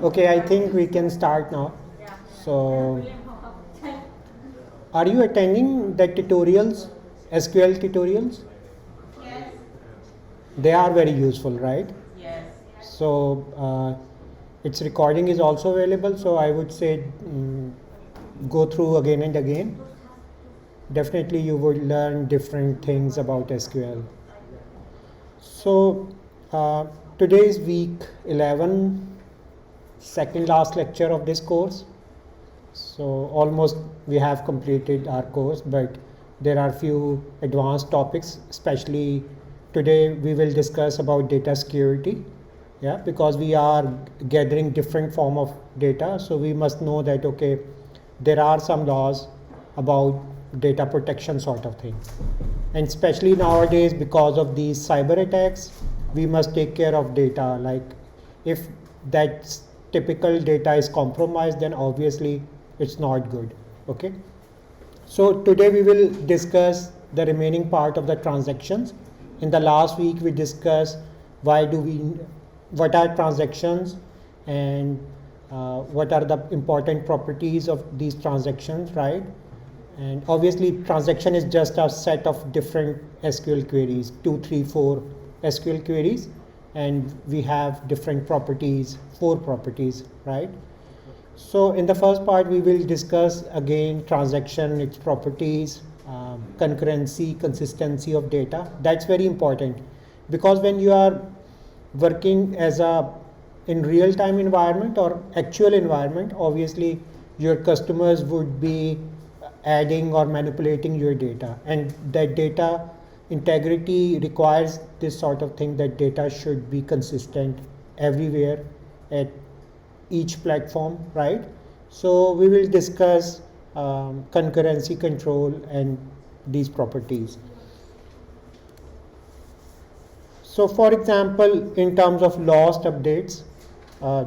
Okay, I think we can start now. So, are you attending the tutorials, SQL tutorials? Yes. They are very useful, right? Yes. So, its recording is also available. So, I would say go through again and again. Definitely, you would learn different things about SQL. So, today is week 11, second last lecture of this course. So almost we have completed our course, but there are few advanced topics, especially today we will discuss about data security. Yeah, because we are gathering different form of data, so we must know that okay, there are some laws about data protection sort of thing. And especially nowadays because of these cyber attacks, we must take care of data. Like if that typical data is compromised, then obviously it's not good. Okay, so today we will discuss the remaining part of the transactions. In the last week we discussed what are transactions, and what are the important properties of these transactions, right? And obviously transaction is just a set of different SQL queries, 2 3 4 SQL queries, and we have different properties, 4 properties, right? So in the first part we will discuss again transaction, its properties, concurrency, consistency of data. That's very important, because when you are working as a in real time environment or actual environment, obviously your customers would be adding or manipulating your data, and that data integrity requires this sort of thing, that data should be consistent everywhere at each platform, right? So we will discuss concurrency control and these properties. So for example, in terms of lost updates, uh,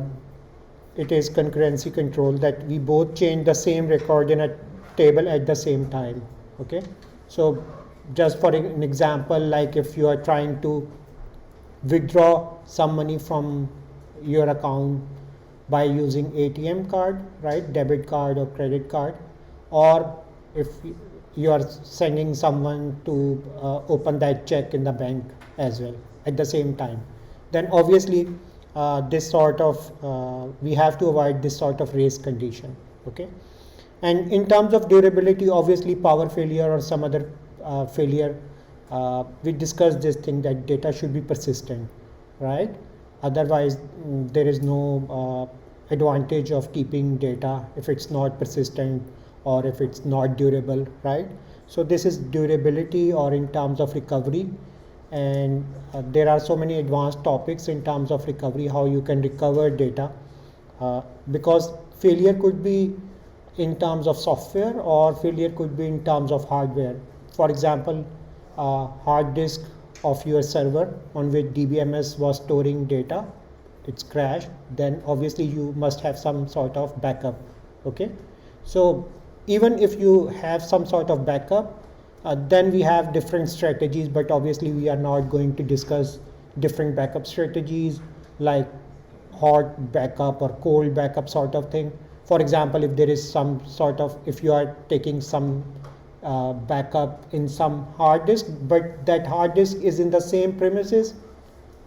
it is concurrency control, that we both change the same record in a table at the same time. Okay, so just for an example, like if you are trying to withdraw some money from your account by using ATM card, right, debit card or credit card, or if you are sending someone to open that check in the bank as well at the same time, then obviously this sort of we have to avoid this sort of race condition. Okay, and in terms of durability, obviously power failure or some other failure, we discussed this thing that data should be persistent, right? Otherwise there is no advantage of keeping data if it's not persistent or if it's not durable, right? So this is durability, or in terms of recovery. And there are so many advanced topics in terms of recovery, how you can recover data, because failure could be in terms of software or failure could be in terms of hardware. For example, hard disk of your server on which DBMS was storing data, it's crashed, then obviously you must have some sort of backup. Okay, so even if you have some sort of backup, then we have different strategies, but obviously we are not going to discuss different backup strategies like hot backup or cold backup sort of thing. For example, if there is some sort of, if you are taking some backup in some hard disk, but that hard disk is in the same premises,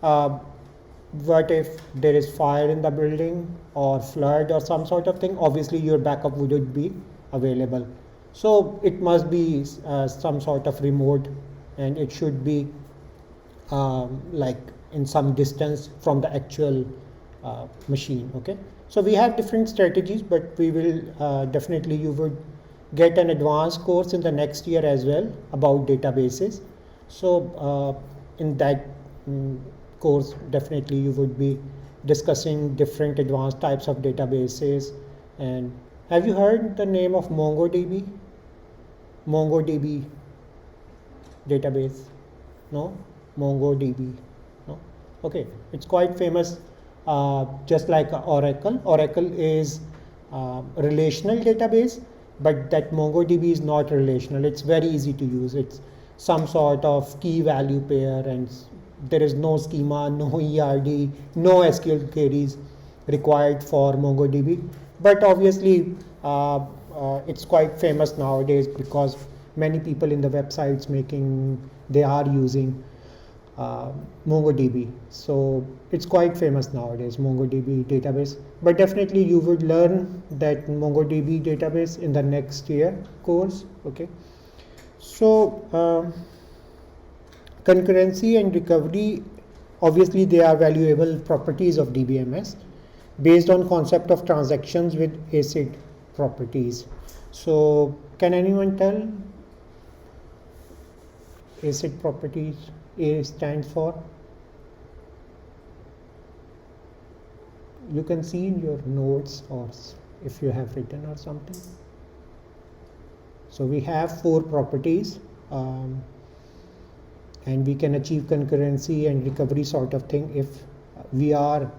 uh, what if there is fire in the building or flood or some sort of thing, obviously your backup wouldn't be available. So it must be some sort of remote, and it should be like in some distance from the actual machine. Okay, so we have different strategies, but we will definitely, you would get an advanced course in the next year as well about databases. So in that course, definitely you would be discussing different advanced types of databases. And have you heard the name of MongoDB? MongoDB database? No? MongoDB? No? Okay, it's quite famous, just like Oracle. Oracle is relational database, but that MongoDB is not relational. It's very easy to use. It's some sort of key value pair, and there is no schema, no ERD, no SQL queries. required for MongoDB. But obviously, it's quite famous nowadays because many people in the websites they are using MongoDB. So it's quite famous nowadays, MongoDB database. But definitely you would learn that MongoDB database in the next year course. Okay. So concurrency and recovery, obviously they are valuable properties of DBMS based on concept of transactions with ACID properties. So can anyone tell ACID properties? A stands for, you can see in your notes or if you have written or something. So we have 4 properties and we can achieve concurrency and recovery sort of thing if we are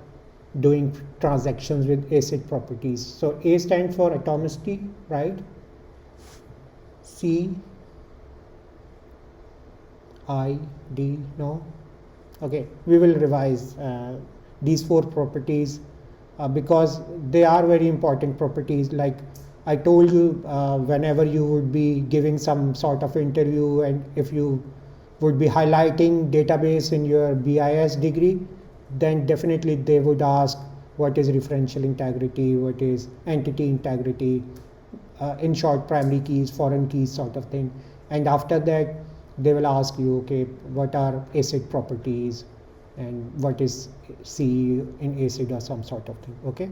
doing transactions with ACID properties. So A stands for atomicity, right? C, I, D, no? Okay, we will revise these 4 properties because they are very important properties. Like I told you, whenever you would be giving some sort of interview and if you would be highlighting database in your BIS degree, then definitely they would ask what is referential integrity, what is entity integrity, in short primary keys, foreign keys sort of thing. And after that, they will ask you, okay, what are ACID properties and what is C in ACID or some sort of thing. Okay.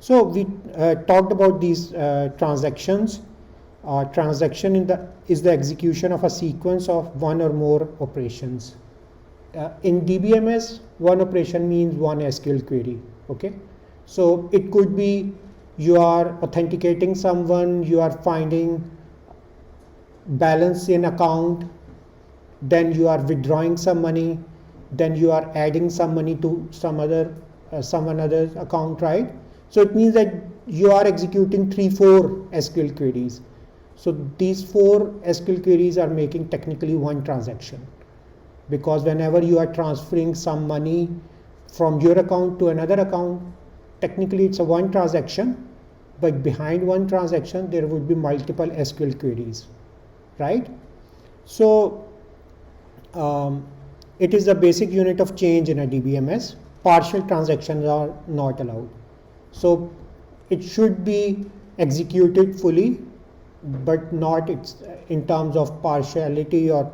So we talked about these transactions. Transaction is the execution of a sequence of one or more operations. In DBMS, one operation means one SQL query. Okay. So it could be you are authenticating someone, you are finding balance in account, then you are withdrawing some money, then you are adding some money to someone other's account, right? So it means that you are executing 3-4 SQL queries. So these 4 SQL queries are making technically one transaction, because whenever you are transferring some money from your account to another account, technically it's a one transaction, but behind one transaction there would be multiple SQL queries, right? So it is the basic unit of change in a DBMS. Partial transactions are not allowed. So it should be executed fully, but not in terms of partiality or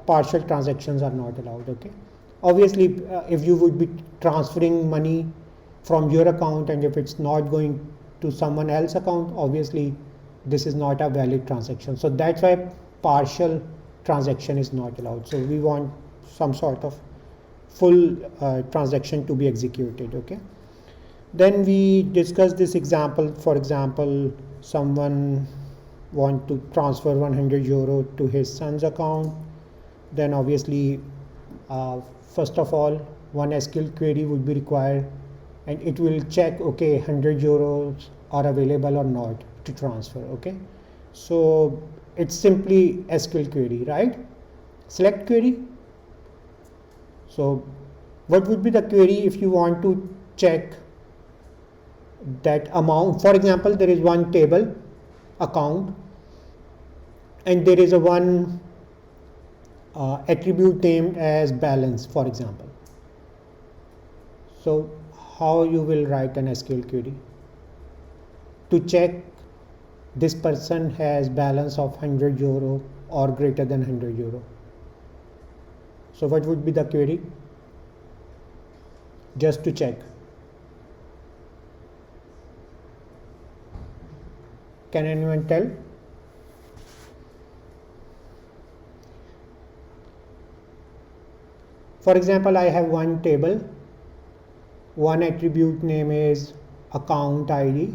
partial transactions are not allowed. Okay. Obviously, if you would be transferring money from your account and if it's not going to someone else's account, obviously this is not a valid transaction. So that's why partial transaction is not allowed. So we want some sort of full transaction to be executed. Okay. Then we discussed this example. For example, someone want to transfer 100 euro to his son's account. Then obviously, first of all, one SQL query would be required, and it will check, okay, 100 euros are available or not to transfer. Okay. So it's simply SQL query, right? Select query. So what would be the query if you want to check that amount? For example, there is one table account and there is a one attribute named as balance, for example. So how you will write an SQL query to check this person has balance of 100 euro or greater than 100 euro. So what would be the query? Just to check. Can anyone tell? For example, I have one table. One attribute name is account ID.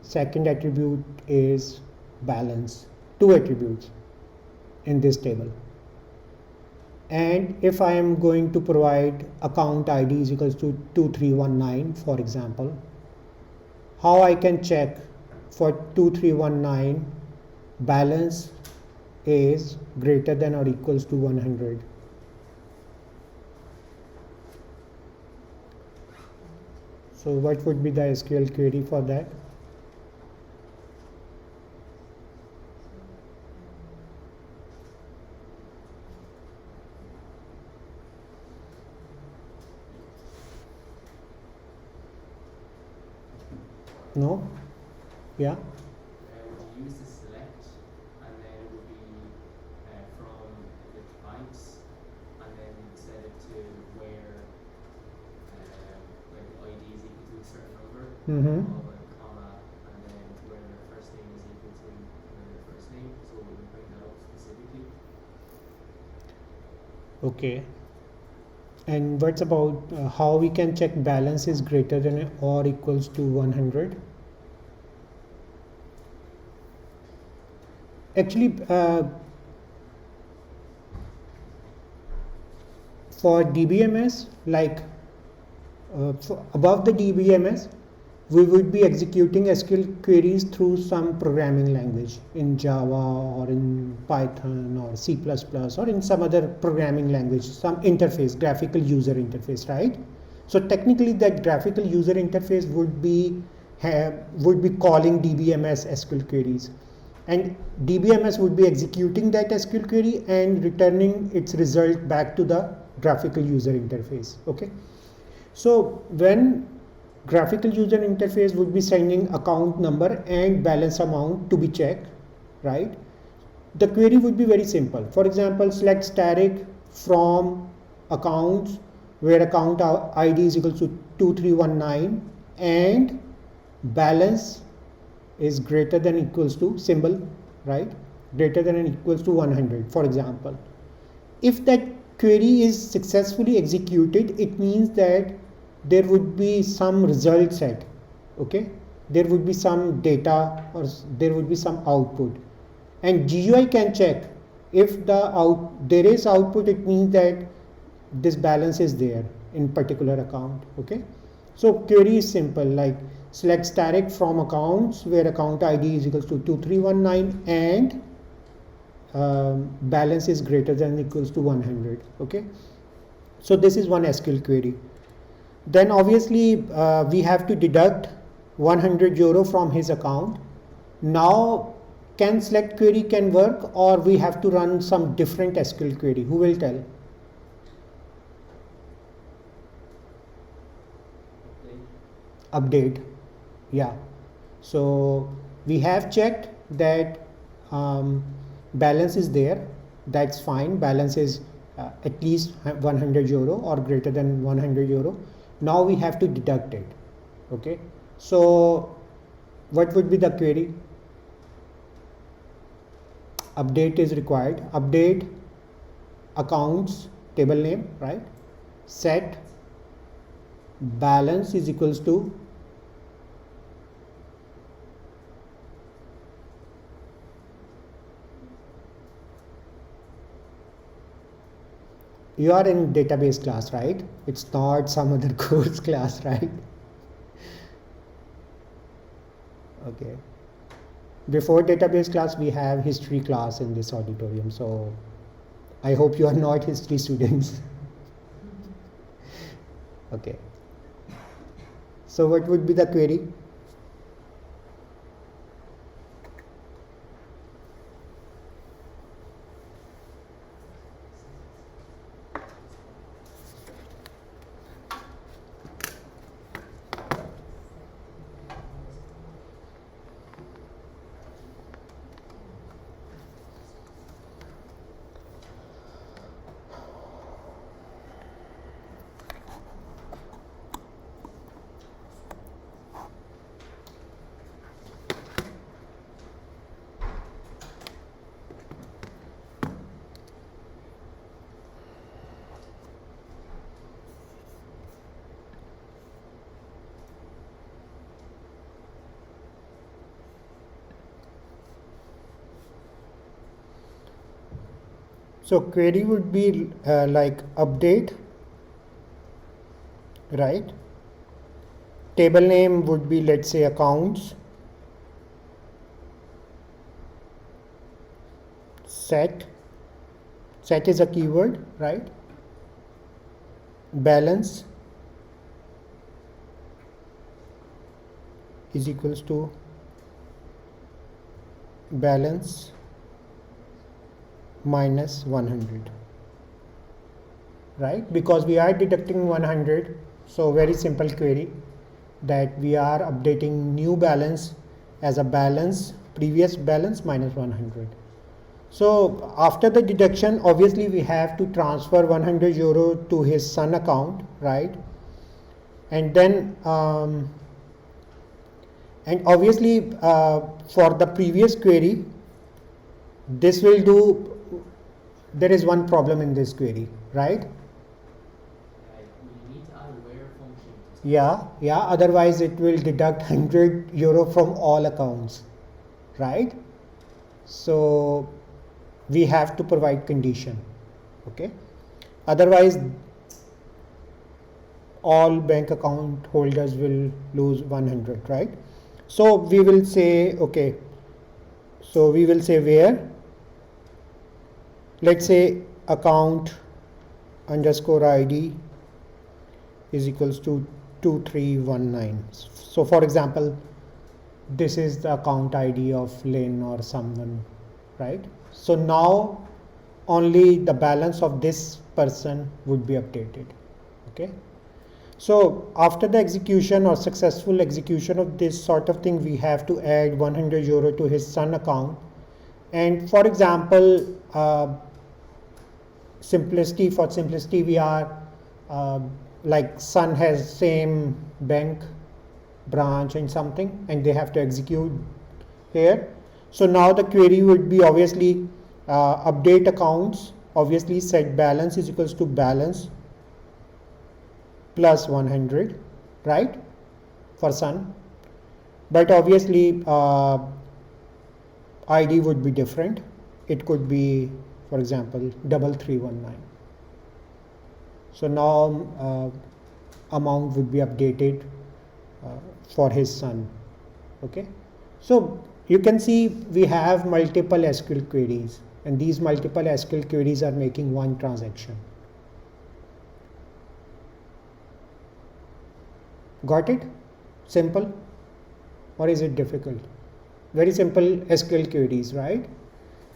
Second attribute is balance. 2 attributes in this table. And if I am going to provide account ID is equals to 2319, for example, how I can check for 2319 balance is greater than or equals to 100? So what would be the SQL query for that? No? Yeah? Would you use the select, and then it would be from the types, and then set it to where the ID is equal to a certain number, Mm-hmm. followed by a comma, and then where their first name is equal to their first name, so we would bring that up specifically. Okay. And what's about how we can check balance is greater than or equals to 100? Actually, for DBMS, like above the DBMS, we would be executing SQL queries through some programming language in Java or in Python or C++ or in some other programming language, some interface, graphical user interface, right? So technically that graphical user interface would be calling DBMS SQL queries, and DBMS would be executing that SQL query and returning its result back to the graphical user interface. Okay, so when graphical user interface would be sending account number and balance amount to be checked, right? The query would be very simple. For example, select static from accounts where account ID is equal to 2319 and balance is greater than equals to symbol, right? Greater than and equals to 100, for example. If that query is successfully executed, it means that there would be some result set. Okay, there would be some data or there would be some output, and GUI can check if there is output. It means that this balance is there in particular account. Okay, so query is simple, like select static from accounts where account ID is equals to 2319 and balance is greater than equals to 100. Okay, so this is one SQL query. Then obviously we have to deduct 100 euro from his account. Now can select query can work, or we have to run some different SQL query? Who will tell? Update. Yeah, so we have checked that balance is there, that's fine, balance is at least 100 euro or greater than 100 euro. Now we have to deduct it. Okay, so what would be the query? Update is required. Update accounts table name, right? Set balance is equals to you are in database class, right? It's not some other course class, right? Okay. Before database class, we have history class in this auditorium. So I hope you are not history students. Okay. So what would be the query? So query would be like update, right? Table name would be, let's say, accounts. Set is a keyword, right? Balance is equals to balance minus 100, right? Because we are deducting 100, so very simple query that we are updating new balance as a balance, previous balance minus 100. So after the deduction, obviously we have to transfer 100 euro to his son account, right? And then and obviously for the previous query, this will do. There is one problem in this query, right? We need to add a where function. Yeah, otherwise it will deduct 100 euro from all accounts, right? So we have to provide condition, okay? Otherwise all bank account holders will lose 100, right? So we will say, okay, so we will say where, let's say account underscore ID is equals to 2319. So for example, this is the account ID of Lynn or someone, right? So now only the balance of this person would be updated, okay? So after the execution or successful execution of this sort of thing, we have to add 100 euro to his son account. And for example, for simplicity, we are like son has same bank branch and something, and they have to execute here. So now the query would be obviously update accounts, obviously set balance is equals to balance plus 100, right, for son. But obviously ID would be different. It could be, for example, 3319. So now amount would be updated for his son, okay? So you can see we have multiple SQL queries, and these multiple SQL queries are making one transaction. Got it? Simple? Or is it difficult? Very simple SQL queries, right?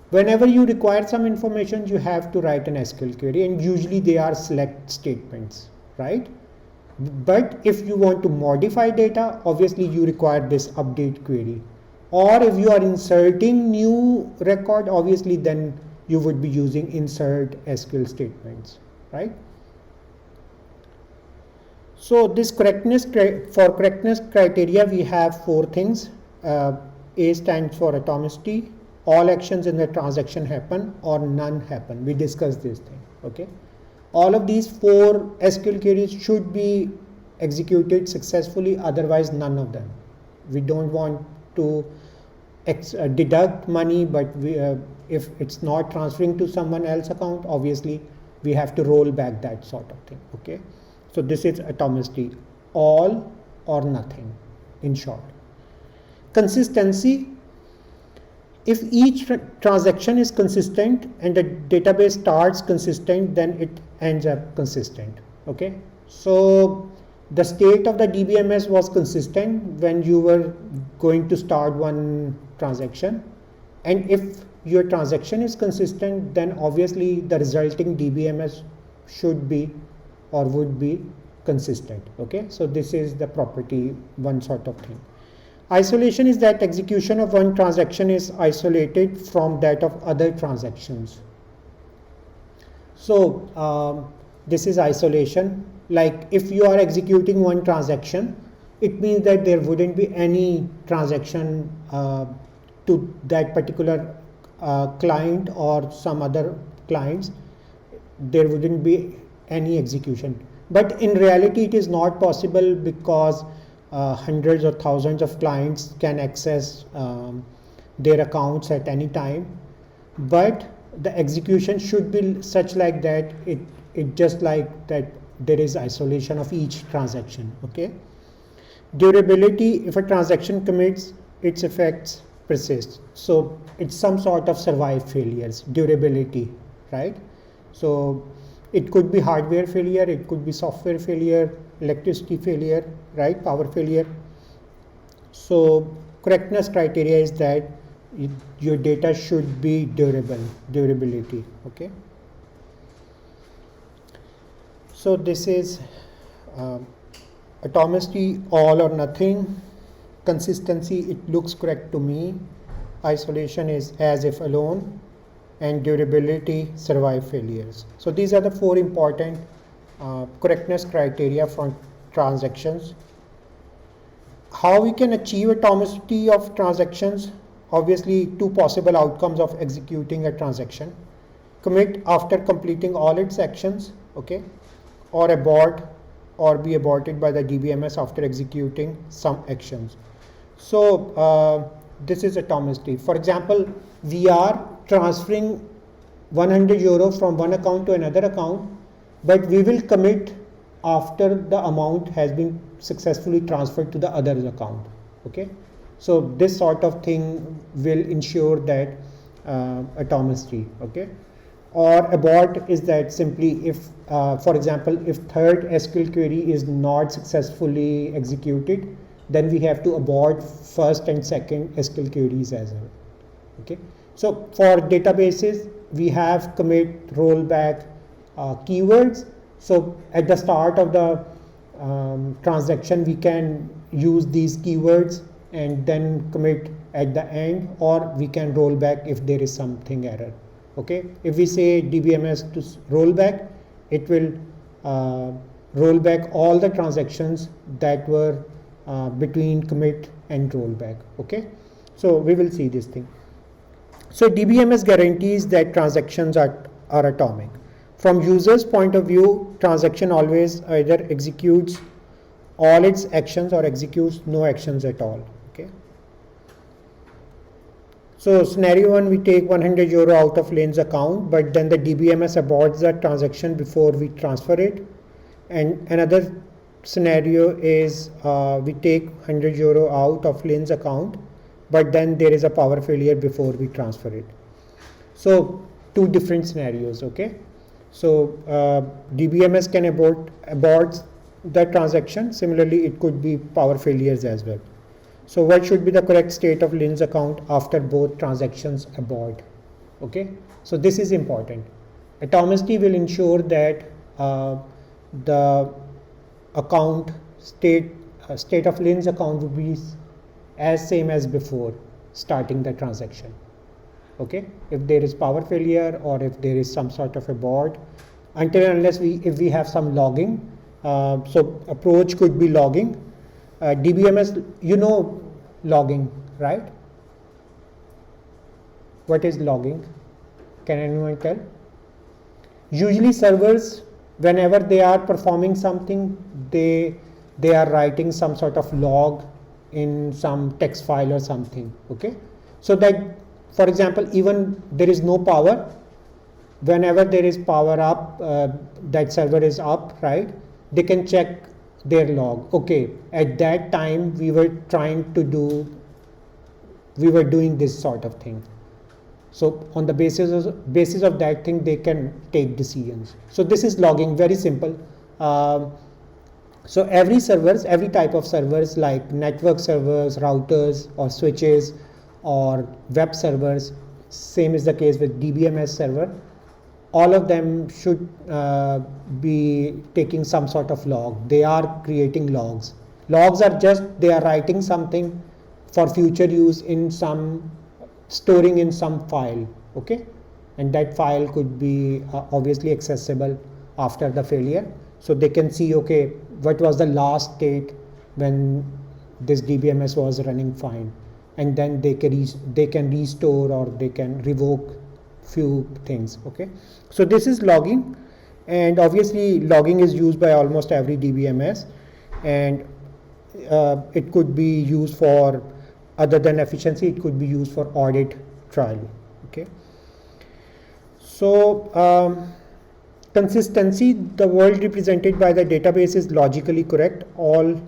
Whenever you require some information, you have to write an SQL query, and usually they are select statements, right? But if you want to modify data, obviously you require this update query. Or if you are inserting new record, obviously then you would be using insert SQL statements, right? So this correctness criteria, we have four things. A stands for atomicity. All actions in the transaction happen or none happen. We discussed this thing, okay? All of these four SQL queries should be executed successfully, otherwise none of them. We don't want to deduct money, but if it's not transferring to someone else's account, obviously we have to roll back that sort of thing, okay? So this is atomicity, all or nothing, in short. Consistency, if each transaction is consistent and the database starts consistent, then it ends up consistent, okay? So the state of the DBMS was consistent when you were going to start one transaction, and if your transaction is consistent, then obviously the resulting DBMS should be or would be consistent, okay? So this is the property, one sort of thing. Isolation is that execution of one transaction is isolated from that of other transactions. So this is isolation. Like if you are executing one transaction, it means that there wouldn't be any transaction to that particular client or some other clients. There wouldn't be any execution. But in reality, it is not possible because hundreds or thousands of clients can access their accounts at any time. But the execution should be such like that it just like that there is isolation of each transaction, okay? Durability, if a transaction commits, its effects persist. So it's some sort of survive failures, durability, right? So it could be hardware failure, it could be software failure, electricity failure, right? Power failure. So correctness criteria is that your data should be durability. Okay. So this is atomicity, all or nothing. Consistency, it looks correct to me. Isolation is as if alone, and durability, survive failures. So these are the four important correctness criteria for transactions. How we can achieve atomicity of transactions? Obviously, two possible outcomes of executing a transaction: commit after completing all its actions, okay, or abort or be aborted by the DBMS after executing some actions. So this is atomicity. For example, we are transferring 100 euro from one account to another account, but we will commit after the amount has been successfully transferred to the other account. Okay, so this sort of thing will ensure that atomicity. Okay, or abort is that simply if, for example, if third SQL query is not successfully executed, then we have to abort first and second SQL queries as well. Okay, so for databases we have commit, rollback, keywords. So at the start of the transaction we can use these keywords and then commit at the end, or we can roll back if there is something error. Okay, if we say DBMS to roll back, it will roll back all the transactions that were between commit and rollback. Okay, so we will see this thing. So DBMS guarantees that transactions are atomic. From user's point of view, transaction always either executes all its actions or executes no actions at all. Okay. So scenario one, we take 100 euro out of Lane's account, but then the DBMS aborts the transaction before we transfer it. And another scenario is we take 100 euro out of Lane's account, but then there is a power failure before we transfer it. So two different scenarios. Okay. So DBMS can abort the transaction. Similarly, it could be power failures as well. So what should be the correct state of Lynn's account after both transactions abort? Okay, so this is important. Atomicity will ensure that the account state of Lynn's account will be as same as before starting the transaction. Okay, if there is power failure or if there is some sort of abort, until and unless if we have some logging, so approach could be logging. DBMS, you know logging, right? What is logging? Can anyone tell? Usually servers, whenever they are performing something, they are writing some sort of log in some text file or something. Okay, so that, for example, even there is no power, whenever there is power up, that server is up, right? They can check their log. Okay, at that time we were doing this sort of thing. So on the basis of that thing, they can take decisions. So this is logging, very simple. So every type of servers, like network servers, routers or switches or web servers, same is the case with DBMS server, all of them should be taking some sort of log. They are creating logs. Logs are just, they are writing something for future use in some, storing in some file. Okay, and that file could be obviously accessible after the failure, so they can see, okay, what was the last state when this DBMS was running fine, and then they can restore or they can revoke few things. Okay, so this is logging, and obviously logging is used by almost every DBMS, and it could be used for, other than efficiency, it could be used for audit trial. Okay, so consistency, the world represented by the database is logically correct. All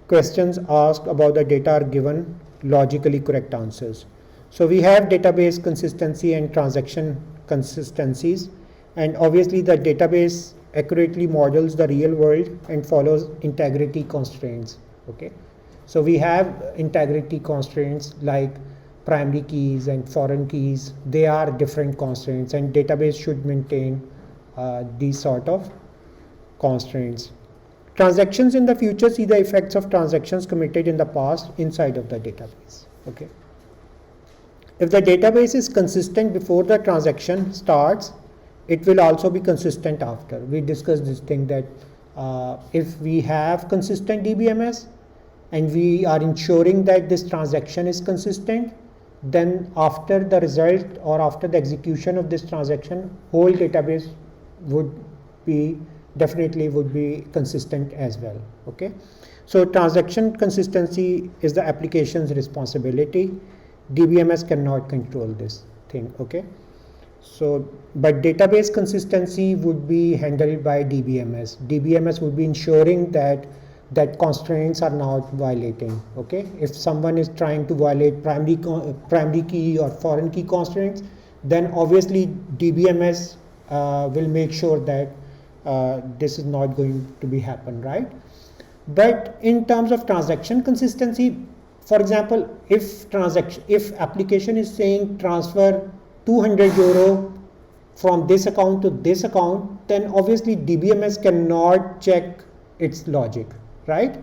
questions asked about the data are given logically correct answers. So we have database consistency and transaction consistencies, and obviously the database accurately models the real world and follows integrity constraints. Okay, So we have integrity constraints like primary keys and foreign keys. They are different constraints, and database should maintain these sort of constraints. Transactions in the future see the effects of transactions committed in the past inside of the database. Okay. If the database is consistent before the transaction starts, it will also be consistent after. We discussed this thing that if we have consistent DBMS and we are ensuring that this transaction is consistent, then after the result or after the execution of this transaction, whole database would be consistent as well. Okay, so transaction consistency is the application's responsibility. DBMS cannot control this thing. Okay, so but database consistency would be handled by DBMS. DBMS would be ensuring that constraints are not violating. Okay, if someone is trying to violate primary key or foreign key constraints, then obviously DBMS will make sure that this is not going to be happen, right? But in terms of transaction consistency, for example, if application is saying transfer 200 euro from this account to this account, then obviously DBMS cannot check its logic, right?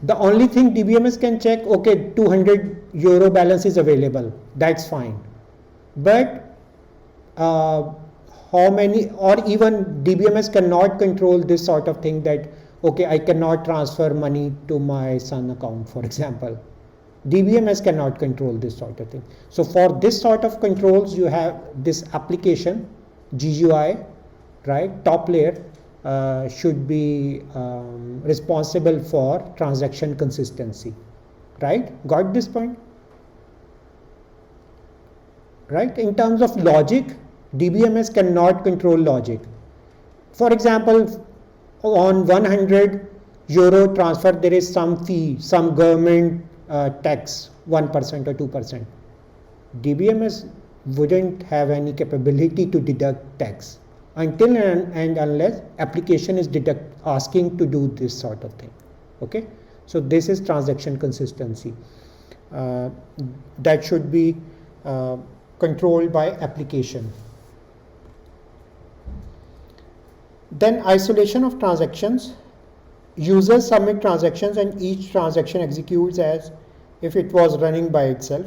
The only thing DBMS can check, okay, 200 euro balance is available, that's fine. But how many, or even DBMS cannot control this sort of thing that, okay, I cannot transfer money to my son account, for example. DBMS cannot control this sort of thing. So for this sort of controls, you have this application, GUI, right, top layer, should be responsible for transaction consistency, right? Got this point? Right? In terms of logic, DBMS cannot control logic. For example, on 100 euro transfer, there is some fee, some government tax, 1% or 2%. DBMS wouldn't have any capability to deduct tax until and unless application is asking to do this sort of thing. Okay, so this is transaction consistency that should be controlled by application. Then isolation of transactions. Users submit transactions and each transaction executes as if it was running by itself,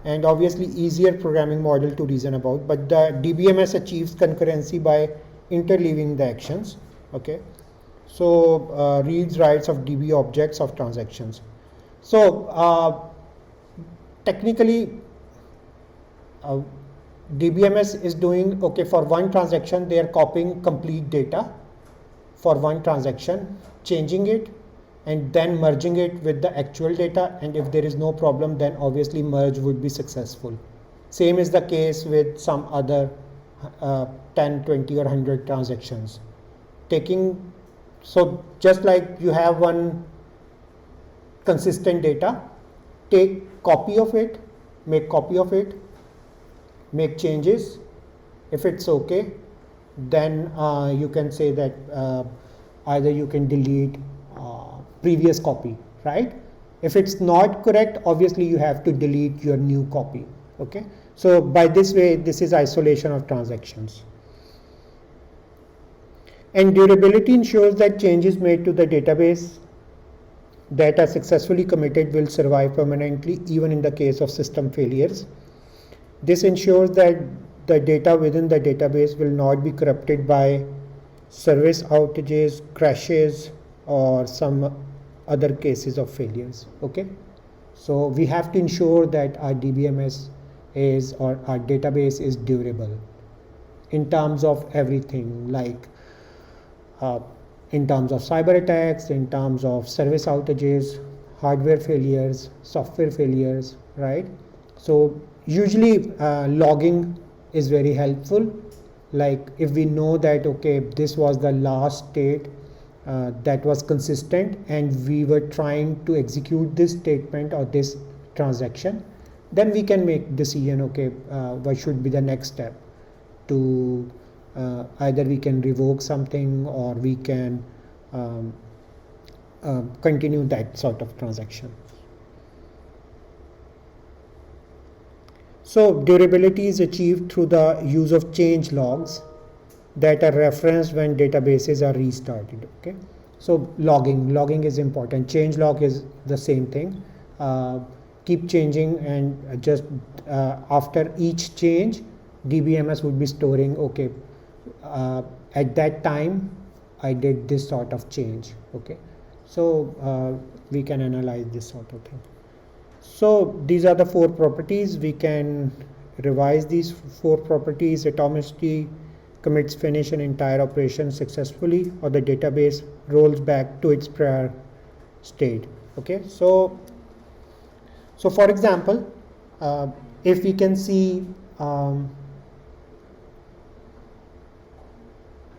and obviously easier programming model to reason about, but the DBMS achieves concurrency by interleaving the actions. Okay, so reads writes of DB objects of transactions. So technically DBMS is doing, okay, for one transaction they are copying complete data for one transaction, changing it and then merging it with the actual data, and if there is no problem, then obviously merge would be successful. Same is the case with some other 10, 20 or 100 transactions. So just like you have one consistent data, take copy of it, make copy of it, make changes. If it's okay, then you can say that either you can delete previous copy, right? If it's not correct, obviously you have to delete your new copy. Okay, so by this way, this is isolation of transactions. And durability ensures that changes made to the database that are successfully committed will survive permanently even in the case of system failures. This ensures that the data within the database will not be corrupted by service outages, crashes, or some other cases of failures. Okay, so we have to ensure that our DBMS is, or our database is durable in terms of everything, like in terms of cyber attacks, in terms of service outages, hardware failures, software failures, right? So usually logging is very helpful. Like if we know that, okay, this was the last state that was consistent and we were trying to execute this statement or this transaction, then we can make decision, okay, what should be the next step to either we can revoke something or we can continue that sort of transaction. So durability is achieved through the use of change logs that are referenced when databases are restarted. Okay, so logging is important. Change log is the same thing. Keep changing, and just after each change, DBMS would be storing, okay, at that time I did this sort of change. Okay, so we can analyze this sort of thing. So these are the 4 properties. We can revise these 4 properties. Atomicity commits finish an entire operation successfully, or the database rolls back to its prior state. Okay, so for example, if we can see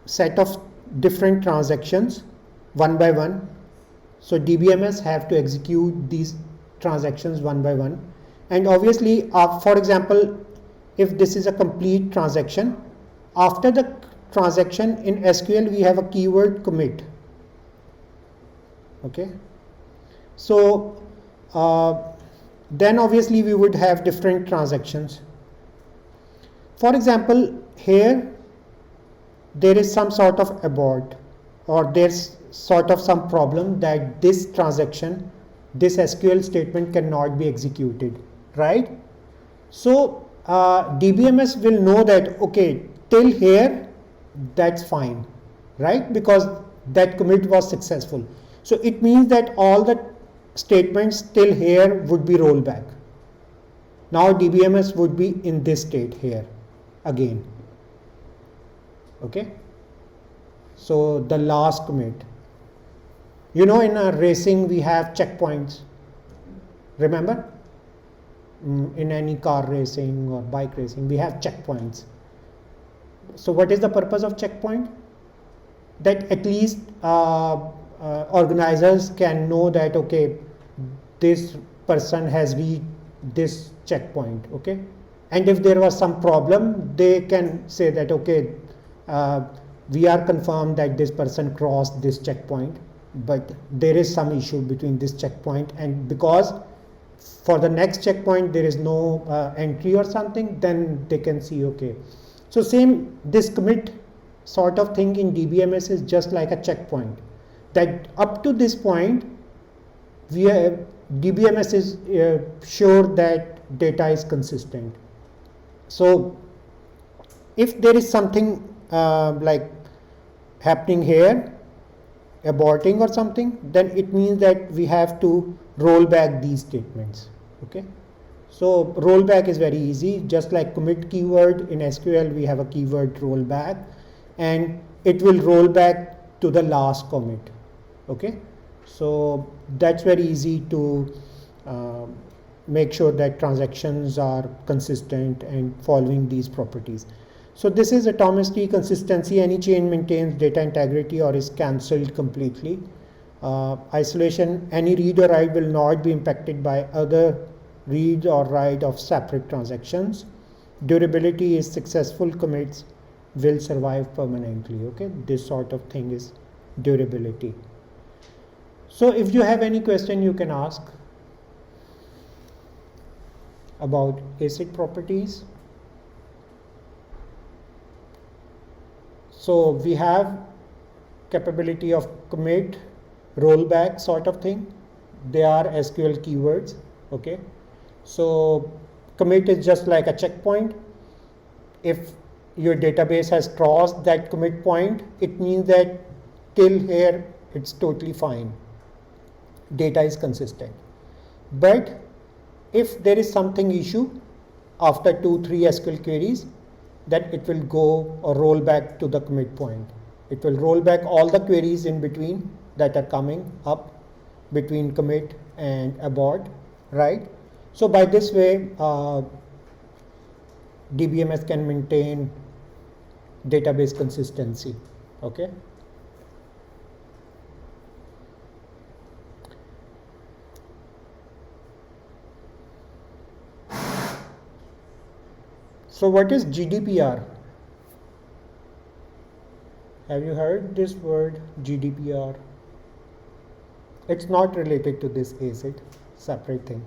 set of different transactions one by one, so DBMS have to execute these transactions one by one, and obviously for example, if this is a complete transaction, after the transaction in SQL we have a keyword commit. Okay, so then obviously we would have different transactions. For example, here there is some sort of abort, or there's sort of some problem that this transaction, this SQL statement cannot be executed, right? So DBMS will know that, okay, till here that's fine, right? Because that commit was successful. So it means that all the statements till here would be rolled back. Now DBMS would be in this state here again. Okay, so the last commit. You know, in a racing we have checkpoints, remember? In any car racing or bike racing we have checkpoints. So what is the purpose of checkpoint? That at least organizers can know that, okay, this person has reached this checkpoint. Okay, and if there was some problem, they can say that, okay, we are confirmed that this person crossed this checkpoint, but there is some issue between this checkpoint, and because for the next checkpoint there is no entry or something, then they can see, okay. So same, this commit sort of thing in DBMS is just like a checkpoint, that up to this point DBMS is sure that data is consistent. So if there is something like happening here, aborting or something, then it means that we have to roll back these statements. Okay, so rollback is very easy, just like commit keyword in SQL we have a keyword rollback, and it will roll back to the last commit. Okay, so that's very easy to make sure that transactions are consistent and following these properties. So this is atomicity, consistency. Any change maintains data integrity or is cancelled completely. Isolation, any read or write will not be impacted by other read or write of separate transactions. Durability is successful commits will survive permanently. Okay, this sort of thing is durability. So if you have any question, you can ask about ACID properties. So we have capability of commit, rollback sort of thing. They are SQL keywords. Okay, so commit is just like a checkpoint. If your database has crossed that commit point, it means that till here it's totally fine, data is consistent. But if there is something issue after 2-3 SQL queries, then it will go or roll back to the commit point. It will roll back all the queries in between that are coming up between commit and abort, right? So by this way, DBMS can maintain database consistency. Okay. So what is GDPR? Have you heard this word GDPR? It's not related to this ACID, separate thing.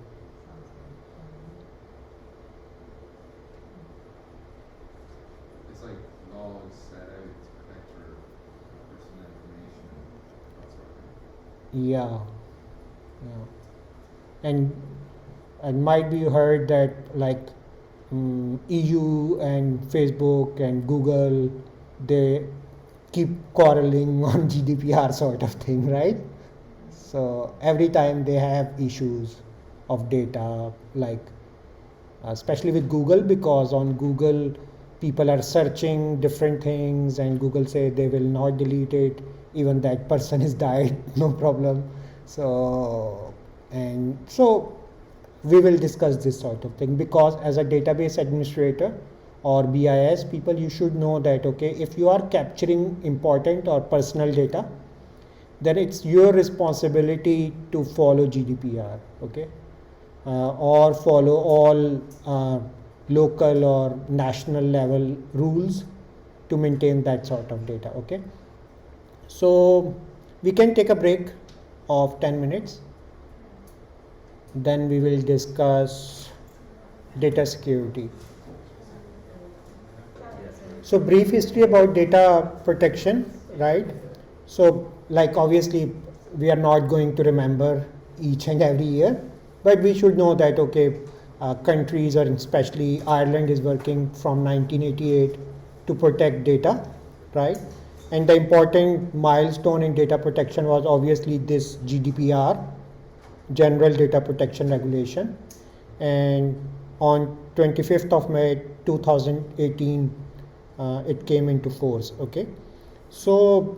It's like laws set out to protect your personal information and that sort of thing. Yeah, yeah. And might be you heard that like EU and Facebook and Google, they keep quarreling on GDPR sort of thing, right? So every time they have issues of data, like especially with Google, because on Google people are searching different things and Google say they will not delete it, even that person is died, no problem. So we will discuss this sort of thing, because as a database administrator or BIS people, you should know that okay, if you are capturing important or personal data, then it's your responsibility to follow GDPR, okay, or follow all local or national level rules to maintain that sort of data, okay. So we can take a break of 10 minutes, then we will discuss data security. So brief history about data protection, right? So like obviously we are not going to remember each and every year, but we should know that okay, countries, or especially Ireland, is working from 1988 to protect data, right? And the important milestone in data protection was obviously this GDPR, General Data Protection Regulation, and on 25th of May 2018 it came into force, okay. So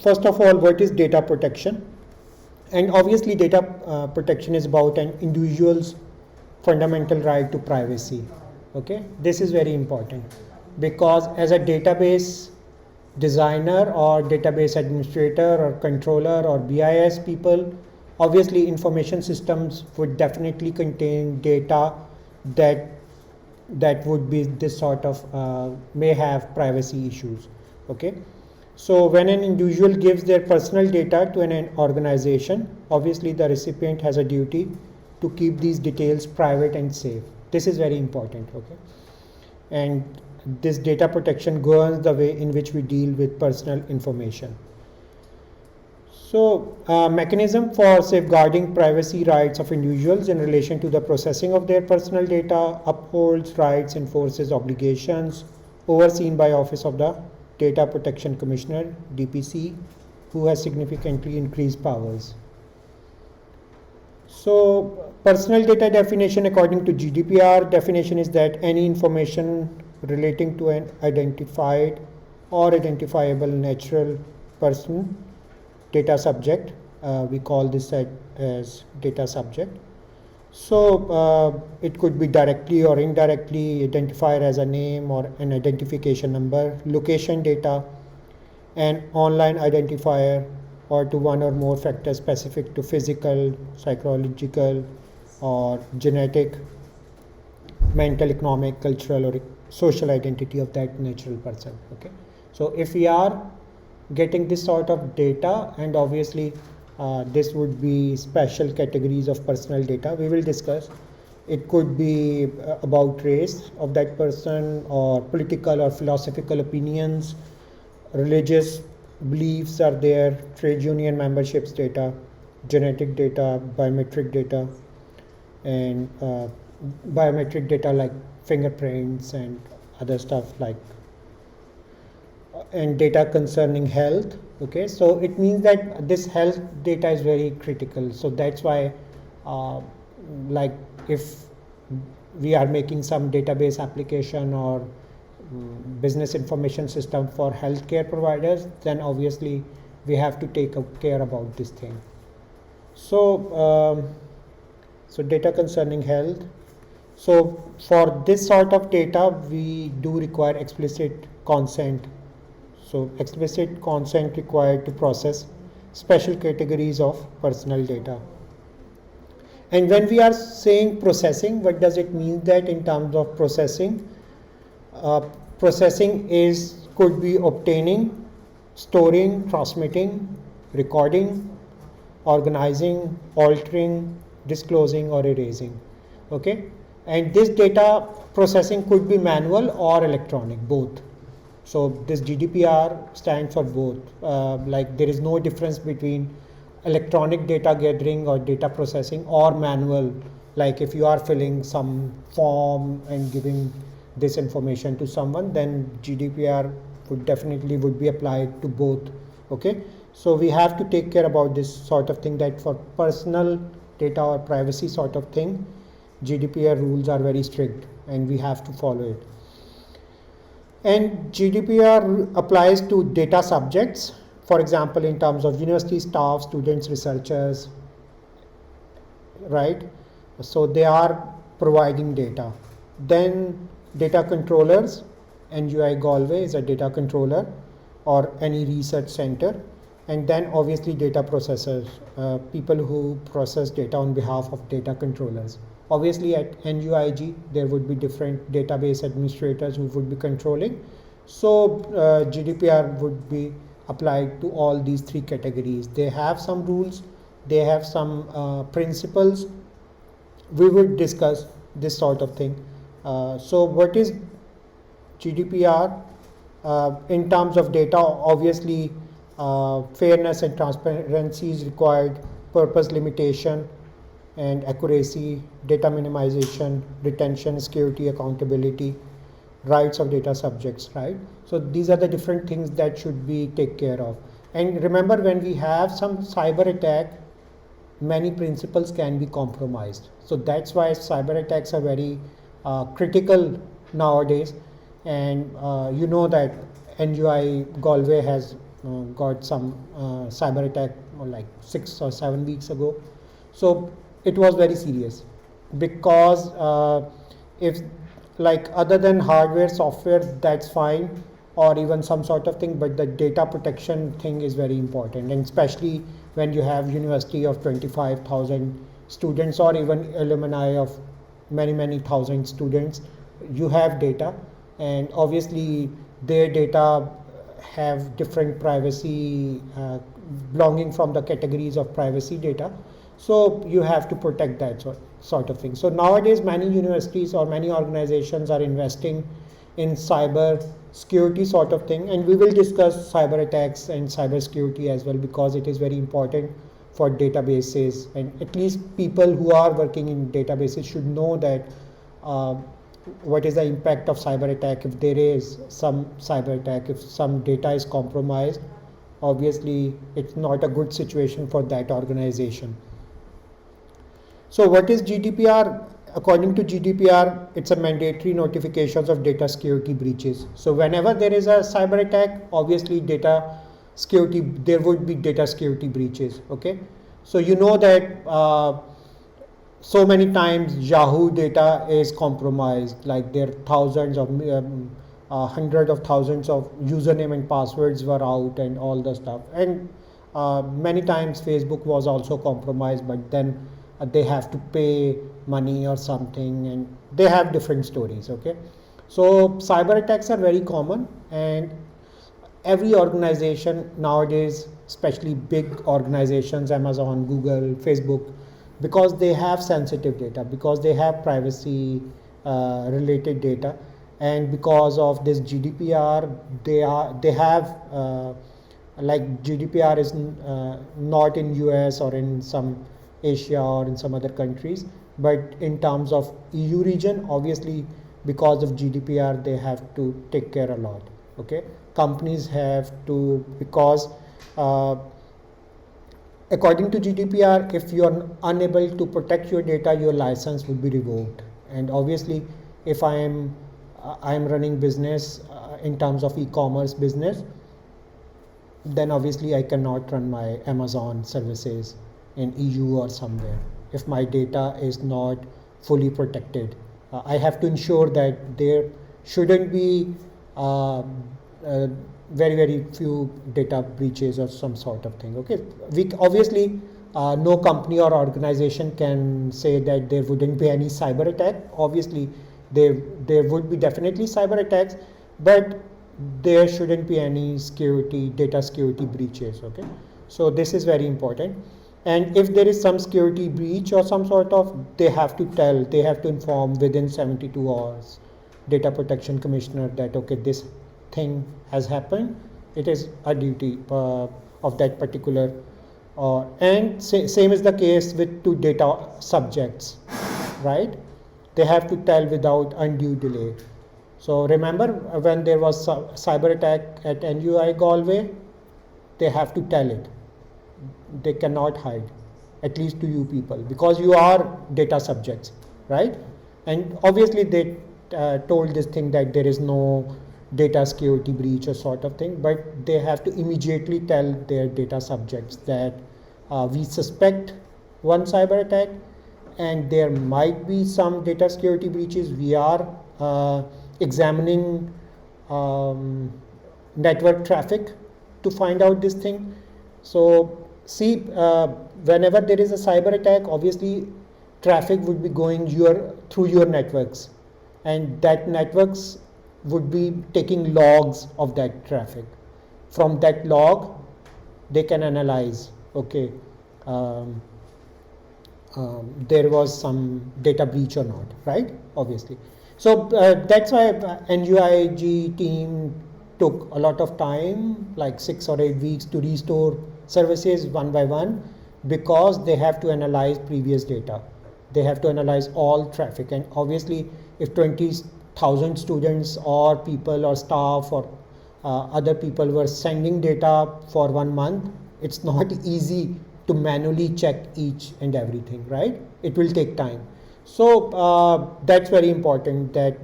first of all, what is data protection? And obviously data protection is about an individual's fundamental right to privacy, okay. This is very important, because as a database designer or database administrator or controller or BIS people, obviously information systems would definitely contain data that would be this sort of may have privacy issues, okay. So when an individual gives their personal data to an organization, obviously the recipient has a duty to keep these details private and safe. This is very important, okay. And this data protection governs the way in which we deal with personal information. So mechanism for safeguarding privacy rights of individuals in relation to the processing of their personal data upholds rights, enforces obligations, overseen by Office of the Data Protection Commissioner, DPC, who has significantly increased powers. So personal data definition according to GDPR definition is that any information relating to an identified or identifiable natural person, data subject, we call this as data subject. So it could be directly or indirectly identified as a name or an identification number, location data, an online identifier, or to one or more factors specific to physical, psychological, or genetic, mental, economic, cultural, or social identity of that natural person, okay. So if we are getting this sort of data, and obviously this would be special categories of personal data we will discuss. It could be about race of that person, or political or philosophical opinions, religious beliefs are there, trade union memberships data, genetic data, biometric data, and biometric data like fingerprints and other stuff like, and data concerning health, okay. So it means that this health data is very critical. So that's why like if we are making some database application or business information system for healthcare providers, then obviously we have to take care about this thing. So so data concerning health. So for this sort of data we do require explicit consent. So explicit consent required to process special categories of personal data. And when we are saying processing, what does it mean that in terms of processing? Processing could be obtaining, storing, transmitting, recording, organizing, altering, disclosing, or erasing. Okay, and this data processing could be manual or electronic, both. So this GDPR stands for both. Like there is no difference between electronic data gathering or data processing or manual. Like if you are filling some form and giving this information to someone, then GDPR would be applied to both. Okay, so we have to take care about this sort of thing, that for personal data or privacy sort of thing, GDPR rules are very strict and we have to follow it. And GDPR applies to data subjects, for example, in terms of university staff, students, researchers, right? So they are providing data. Then data controllers, NUI Galway is a data controller, or any research center. And then obviously data processors, people who process data on behalf of data controllers. Obviously at NUIG there would be different database administrators who would be controlling. So GDPR would be applied to all these three categories. They have some rules, they have some principles. We will discuss this sort of thing. So what is GDPR? In terms of data, obviously fairness and transparency is required, purpose limitation and accuracy, data minimization, retention, security, accountability, rights of data subjects, right? So these are the different things that should be taken care of. And remember, when we have some cyber attack, many principles can be compromised. So that's why cyber attacks are very critical nowadays. And you know that NUI Galway has got some cyber attack like 6 or 7 weeks ago. So it was very serious, because if, like, other than hardware, software, that's fine, or even some sort of thing, but the data protection thing is very important. And especially when you have university of 25,000 students, or even alumni of many thousand students, you have data, and obviously their data have different privacy belonging from the categories of privacy data. So you have to protect that sort of thing. So nowadays many universities or many organizations are investing in cyber security sort of thing, and we will discuss cyber attacks and cyber security as well, because it is very important for databases, and at least people who are working in databases should know that what is the impact of cyber attack. If there is some cyber attack, if some data is compromised, obviously it's not a good situation for that organization. So what is GDPR? According to GDPR, it's a mandatory notifications of data security breaches. So whenever there is a cyber attack, obviously data security, there would be data security breaches. Okay, so you know that so many times Yahoo data is compromised, like there are thousands of hundreds of thousands of username and passwords were out and all the stuff. And many times Facebook was also compromised, but then they have to pay money or something, and they have different stories. Okay, so cyber attacks are very common, and every organization nowadays, especially big organizations, Amazon, Google, Facebook, because they have sensitive data, because they have privacy related data, and because of this GDPR, they have like GDPR is not in US or in some Asia or in some other countries, but in terms of EU region, obviously because of GDPR they have to take care a lot. Okay, companies have to, because according to GDPR, if you are unable to protect your data, your license would be revoked. And obviously if I am running business in terms of e-commerce business, then obviously I cannot run my Amazon services in EU or somewhere if my data is not fully protected. I have to ensure that there shouldn't be very few data breaches or some sort of thing. Okay, we obviously no company or organization can say that there wouldn't be any cyber attack. Obviously there would be definitely cyber attacks, but there shouldn't be any data security breaches. Okay, so this is very important. And if there is some security breach or some sort of, they have to inform within 72 hours data protection commissioner that okay, this thing has happened. It is a duty of that particular. And same is the case with to data subjects, right? They have to tell without undue delay. So remember when there was cyber attack at NUI Galway, they have to tell it. They cannot hide, at least to you people, because you are data subjects, right? And obviously they told this thing that there is no data security breach or sort of thing, but they have to immediately tell their data subjects that we suspect one cyber attack and there might be some data security breaches. We are examining network traffic to find out this thing. So see, whenever there is a cyber attack, obviously traffic would be going through your networks, and that networks would be taking logs of that traffic. From that log, they can analyze, okay, there was some data breach or not, right? Obviously. So that's why NUIG team took a lot of time, like 6 or 8 weeks, to restore services one by one, because they have to analyze previous data. They have to analyze all traffic, and obviously if 20,000 students or people or staff or other people were sending data for 1 month, it's not easy to manually check each and everything, right? It will take time. So that's very important, that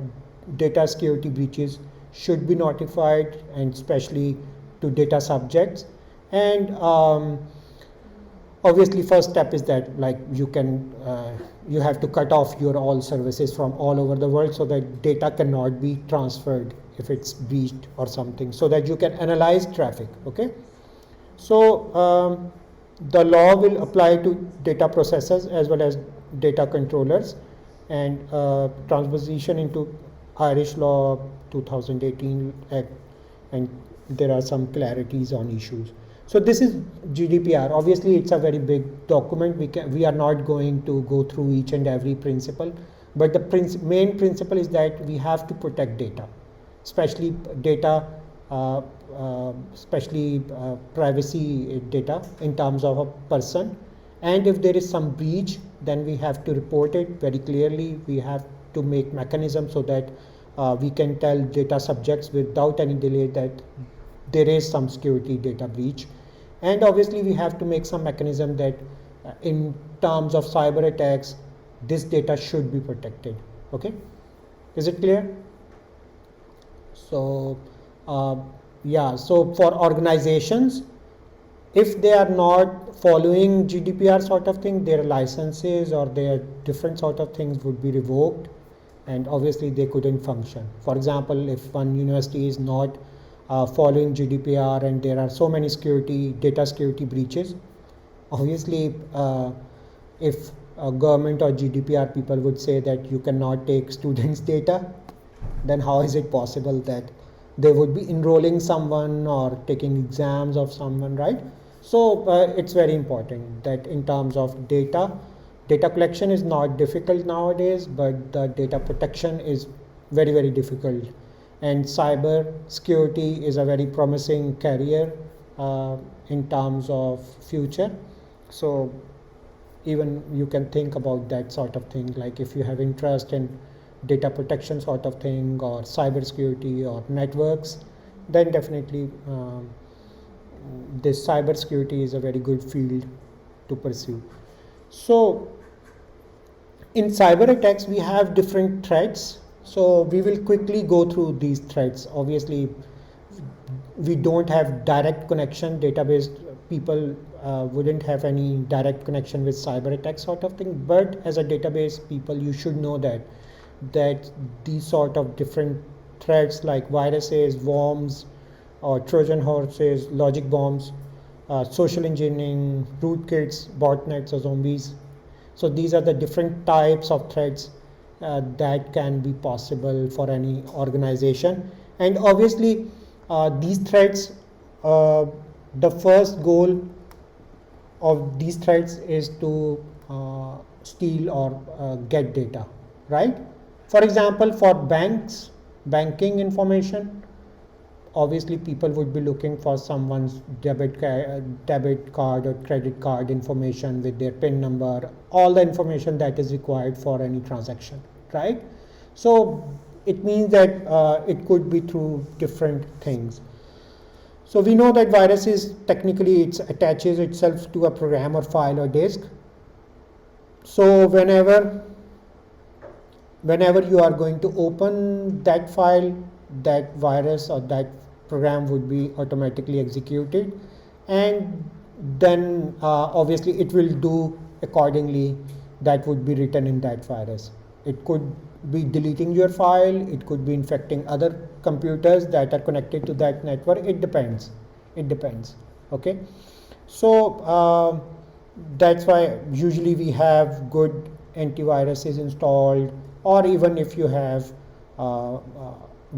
data security breaches should be notified, and especially to data subjects. And obviously first step is that, like, you have to cut off your all services from all over the world, so that data cannot be transferred if it's breached or something, so that you can analyze traffic. Okay, so the law will apply to data processors as well as data controllers, and transposition into Irish law 2018 Act, and there are some clarities on issues. So this is GDPR. Obviously it's a very big document. We are not going to go through each and every principle, but the main principle is that we have to protect data, especially data, privacy data in terms of a person. And if there is some breach, then we have to report it very clearly. We have to make mechanisms so that we can tell data subjects without any delay that there is some security data breach. And obviously we have to make some mechanism that in terms of cyber attacks, this data should be protected. Okay, is it clear? So yeah, so for organizations, if they are not following GDPR sort of thing, their licenses or their different sort of things would be revoked, and obviously they couldn't function. For example, if one university is not following GDPR and there are so many data security breaches, obviously if government or GDPR people would say that you cannot take students' data, then how is it possible that they would be enrolling someone or taking exams of someone, right? So it's very important that in terms of data collection is not difficult nowadays, but the data protection is very, very difficult. And cyber security is a very promising career in terms of future. So even you can think about that sort of thing, like if you have interest in data protection sort of thing, or cyber security or networks, then definitely this cyber security is a very good field to pursue. So in cyber attacks we have different threats. So we will quickly go through these threats. Obviously we don't have direct connection, database people wouldn't have any direct connection with cyber attack sort of thing, but as a database people you should know that these sort of different threats like viruses, worms, or Trojan horses, logic bombs, social engineering, rootkits, botnets, or zombies. So these are the different types of threats that can be possible for any organization. And obviously these threats, the first goal of these threats is to steal or get data, right? For example, for banking information, obviously people would be looking for someone's debit card or credit card information with their PIN number, all the information that is required for any transaction, right? So it means that it could be through different things. So we know that viruses technically it attaches itself to a program or file or disk. So whenever you are going to open that file, that virus or that program would be automatically executed, and then obviously it will do accordingly that would be written in that virus. It could be deleting your file, it could be infecting other computers that are connected to that network. It depends. Okay, so that's why usually we have good antiviruses installed, or even if you have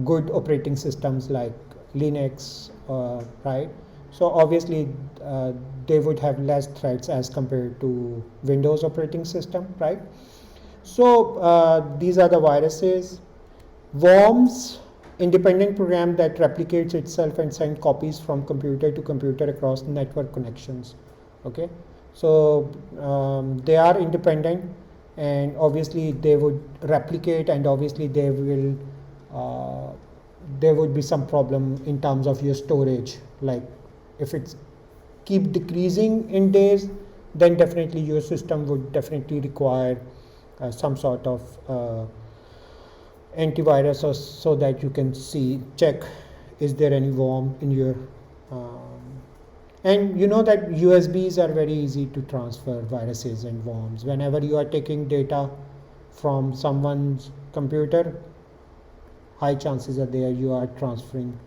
good operating systems like Linux, right? So obviously they would have less threats as compared to Windows operating system, right? So these are the viruses. Worms, independent program that replicates itself and sends copies from computer to computer across network connections. Okay, so they are independent, and obviously they would replicate, and obviously they will there would be some problem in terms of your storage. Like if it's keep decreasing in days, then definitely your system would definitely require some sort of antivirus, or so that you can check is there any worm in your and you know that USBs are very easy to transfer viruses and worms. Whenever you are taking data from someone's computer, high chances are there you are transferring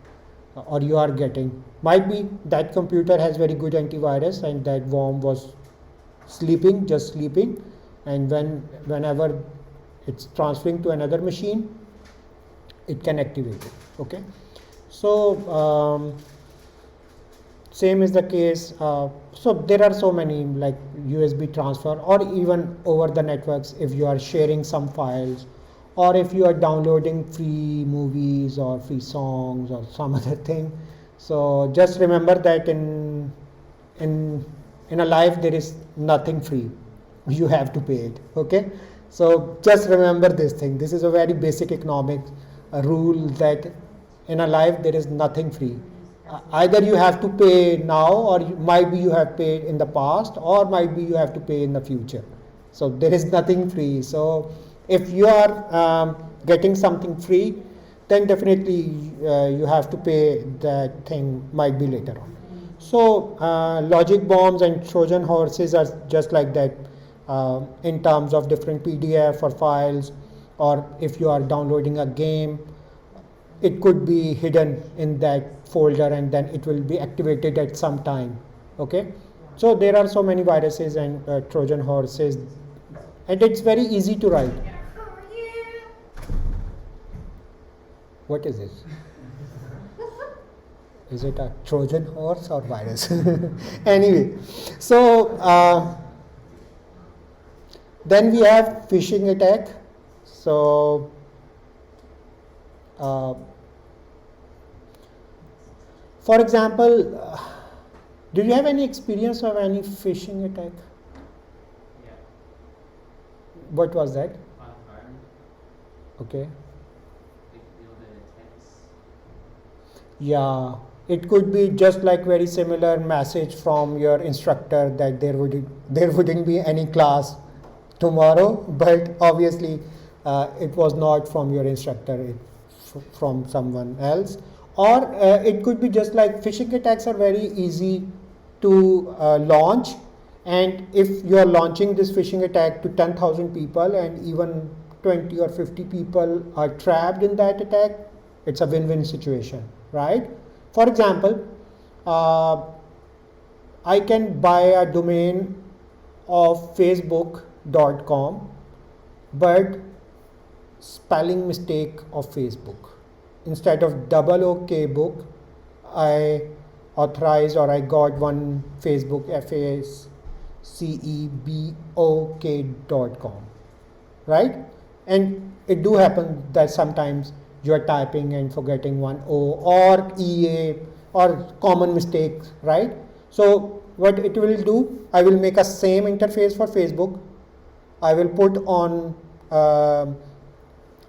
or you are getting, might be that computer has very good antivirus and that worm was just sleeping, and whenever it's transferring to another machine, it can activate it. Okay, so same is the case. So there are so many like USB transfer, or even over the networks if you are sharing some files, or if you are downloading free movies or free songs or some other thing. So just remember that in a life there is nothing free, you have to pay it. Okay, so just remember this thing. This is a very basic economic rule, that in a life there is nothing free. Either you have to pay now, or might be you have paid in the past, or might be you have to pay in the future. So there is nothing free. So if you are getting something free, then definitely you have to pay that thing, might be later on. So logic bombs and Trojan horses are just like that, in terms of different PDF or files, or if you are downloading a game, it could be hidden in that folder and then it will be activated at some time. Okay, so there are so many viruses and Trojan horses, and it's very easy to write. What is this? Is it a Trojan horse or virus? Anyway, so then we have phishing attack. So for example, do you have any experience of any phishing attack? Yeah. What was that? On farm, Okay. like the attempts. Yeah, it could be just like very similar message from your instructor that there wouldn't be any class tomorrow, but obviously it was not from your instructor, from someone else. Or it could be just like phishing attacks are very easy to launch, and if you are launching this phishing attack to 10,000 people and even 20 or 50 people are trapped in that attack, it's a win-win situation, right? For example, I can buy a domain of facebook.com, but spelling mistake of Facebook. Instead of double OK book, I authorized, or I got one Facebook cebok.com, right? And it do happen that sometimes you are typing and forgetting one O or EA or common mistakes, right? So what it will do, I will make a same interface for Facebook. I will put on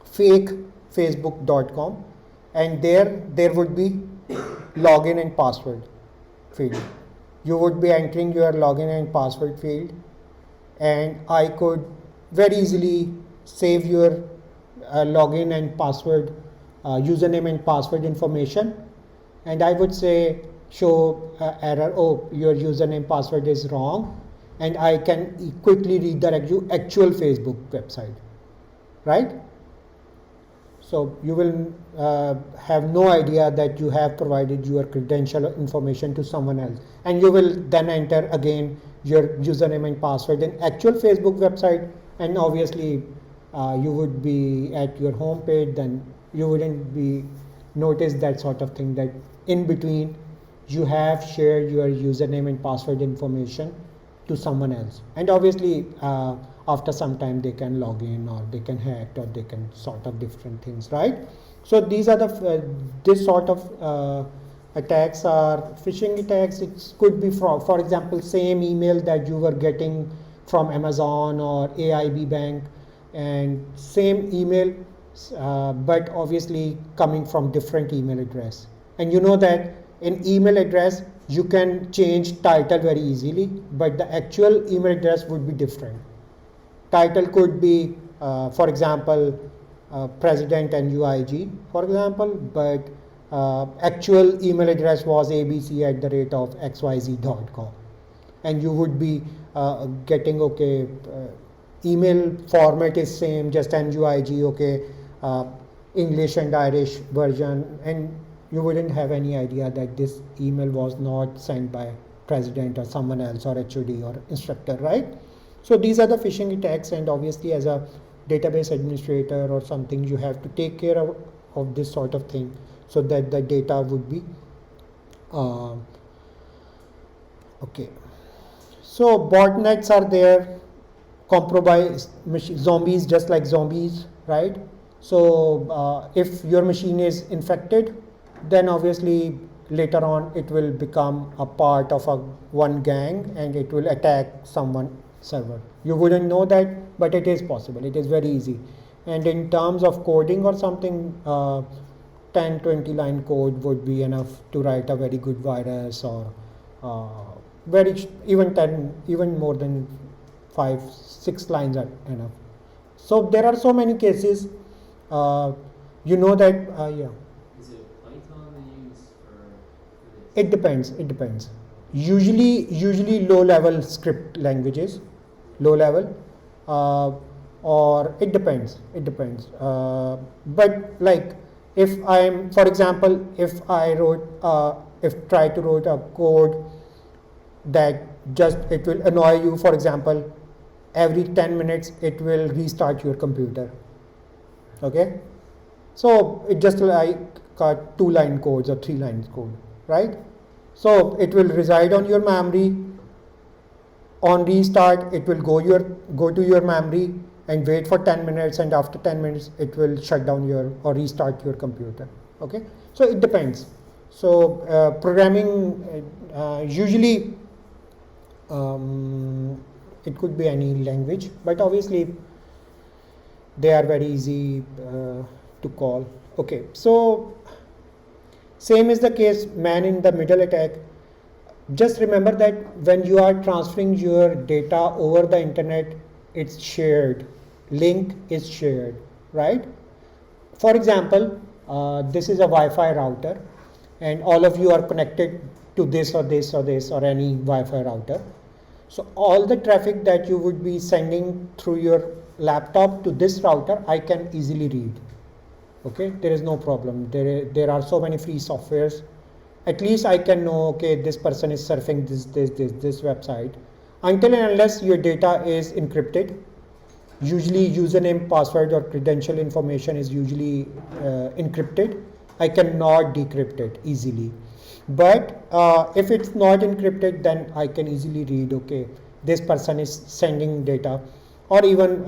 fake facebook.com, and there would be login and password field. You would be entering your login and password field, and I could very easily save your login and password, username and password information, and I would say show error, oh, your username password is wrong, and I can quickly redirect you actual Facebook website, right? So you will have no idea that you have provided your credential information to someone else, and you will then enter again your username and password in actual Facebook website, and obviously you would be at your home page. Then you wouldn't be notice that sort of thing, that in between you have shared your username and password information to someone else, and obviously after some time they can log in, or they can hack, or they can sort of different things, right? So these are the this sort of attacks are phishing attacks. It could be for example, same email that you were getting from Amazon or AIB Bank, and same email, but obviously coming from different email address. And you know that in email address you can change title very easily, but the actual email address would be different. Title could be, for example, President NUIG, for example, but actual email address was abc@xyz.com, and you would be getting, okay, email format is same, just NUIG, okay, English and Irish version, and you wouldn't have any idea that this email was not sent by president or someone else, or HOD or instructor, right? So these are the phishing attacks, and obviously as a database administrator or something, you have to take care of this sort of thing, so that the data would be okay. So botnets are there, compromised zombies, just like zombies, right? So if your machine is infected, then obviously later on it will become a part of one gang, and it will attack someone server. You wouldn't know that, but it is possible. It is very easy. And in terms of coding or something, 10-20 line code would be enough to write a very good virus, or even more than 5-6 lines are enough. So there are so many cases. You know that yeah. Is it Python they use for this? It depends. Usually low level script languages, low level, or it depends. But like, if I'm, for example, if try to write a code that just it will annoy you, for example, every 10 minutes it will restart your computer. Okay, so it just like 2-line codes or 3-line code, right? So it will reside on your memory. On restart, it will go to your memory and wait for 10 minutes, and after 10 minutes it will shut down or restart your computer. Okay, so it depends. So programming usually it could be any language, but obviously they are very easy to call. Okay, so same is the case man in the middle attack. Just remember that when you are transferring your data over the internet, it's shared, link is shared, right? For example, this is a Wi-Fi router, and all of you are connected to this or this or this or any Wi-Fi router. So all the traffic that you would be sending through your laptop to this router, I can easily read. Okay, there is no problem. There are so many free softwares. At least I can know, okay, this person is surfing this website. Until and unless your data is encrypted, usually username, password, or credential information is usually encrypted. I cannot decrypt it easily. But if it's not encrypted, then I can easily read, okay, this person is sending data. Or even